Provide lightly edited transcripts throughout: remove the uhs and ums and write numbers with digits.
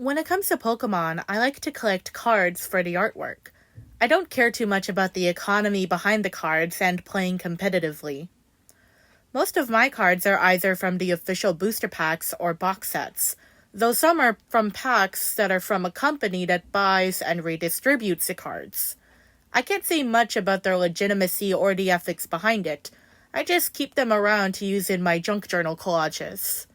When it comes to Pokemon, I like to collect cards for the artwork. I don't care too much about the economy behind the cards and playing competitively. Most of my cards are either from the official booster packs or box sets, though some are from packs that are from a company that buys and redistributes the cards. I can't say much about their legitimacy or the ethics behind it. I just keep them around to use in my junk journal collages.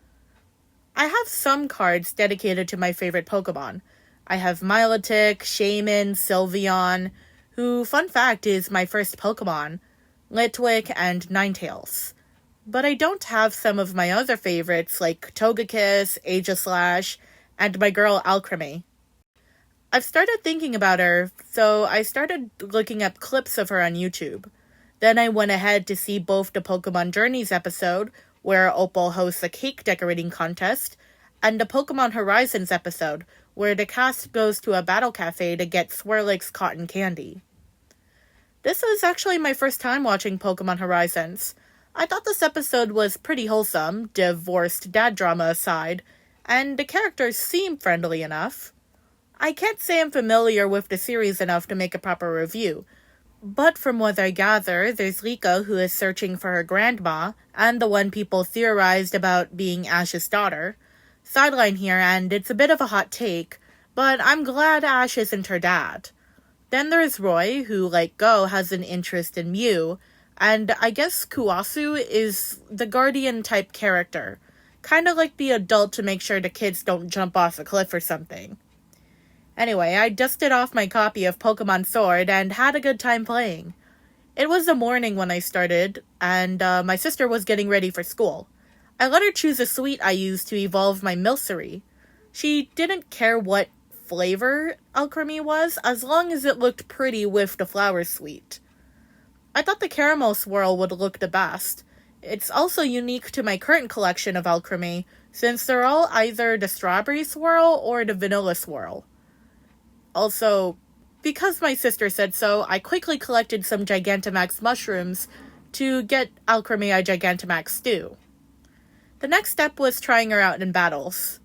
I have some cards dedicated to my favorite Pokemon. I have Milotic, Shaman, Sylveon, who, fun fact, is my first Pokemon, Litwick, and Ninetales. But I don't have some of my other favorites like Togekiss, Aegislash, and my girl Alcremie. I've started thinking about her, so I started looking up clips of her on YouTube. Then I went ahead to see both the Pokemon Journeys episode, where Opal hosts a cake decorating contest, and the Pokemon Horizons episode, where the cast goes to a battle cafe to get Swirlix cotton candy. This was actually my first time watching Pokemon Horizons. I thought this episode was pretty wholesome, divorced dad drama aside, and the characters seem friendly enough. I can't say I'm familiar with the series enough to make a proper review, but from what I gather, there's Rika who is searching for her grandma, and the one people theorized about being Ash's daughter. Sideline here, and it's a bit of a hot take, but I'm glad Ash isn't her dad. Then there's Roy, who, like Go, has an interest in Mew, and I guess Kuwasu is the guardian-type character, kind of like the adult to make sure the kids don't jump off a cliff or something. Anyway, I dusted off my copy of Pokemon Sword and had a good time playing. It was the morning when I started, and my sister was getting ready for school. I let her choose a sweet I used to evolve my Milcery. She didn't care what flavor Alcremie was, as long as it looked pretty with the flower sweet. I thought the caramel swirl would look the best. It's also unique to my current collection of Alcremie, since they're all either the strawberry swirl or the vanilla swirl. Also, because my sister said so, I quickly collected some Gigantamax mushrooms to get Alcremie a Gigantamax stew. The next step was trying her out in battles.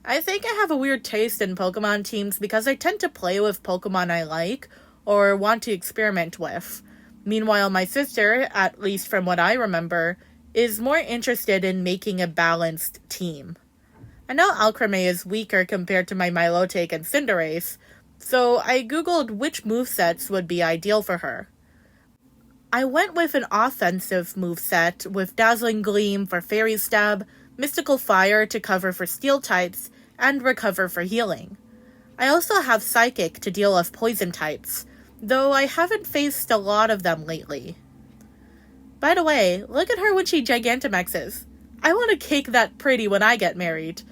I think I have a weird taste in Pokemon teams because I tend to play with Pokemon I like or want to experiment with. Meanwhile, my sister, at least from what I remember, is more interested in making a balanced team. I know Alcremie is weaker compared to my Milotic and Cinderace, so I googled which movesets would be ideal for her. I went with an offensive moveset with Dazzling Gleam for Fairy Stab, Mystical Fire to cover for Steel types, and Recover for healing. I also have Psychic to deal with Poison types, though I haven't faced a lot of them lately. By the way, look at her when she Gigantamaxes. I want a cake that pretty when I get married.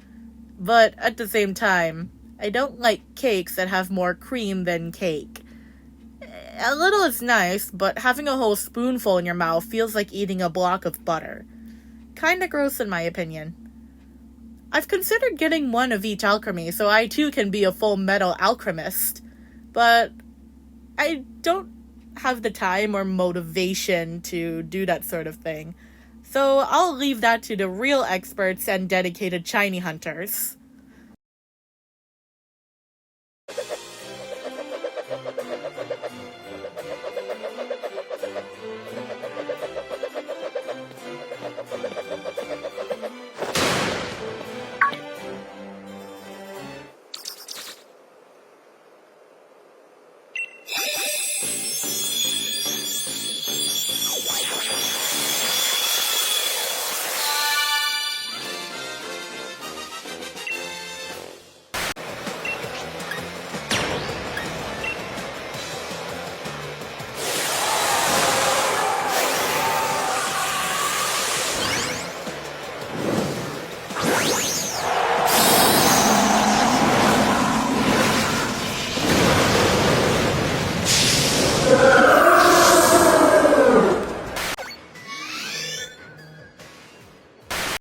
But at the same time, I don't like cakes that have more cream than cake. A little is nice, but having a whole spoonful in your mouth feels like eating a block of butter. Kinda gross in my opinion. I've considered getting one of each Alcremie so I too can be a full metal alchemist, but I don't have the time or motivation to do that sort of thing, so I'll leave that to the real experts and dedicated shiny hunters.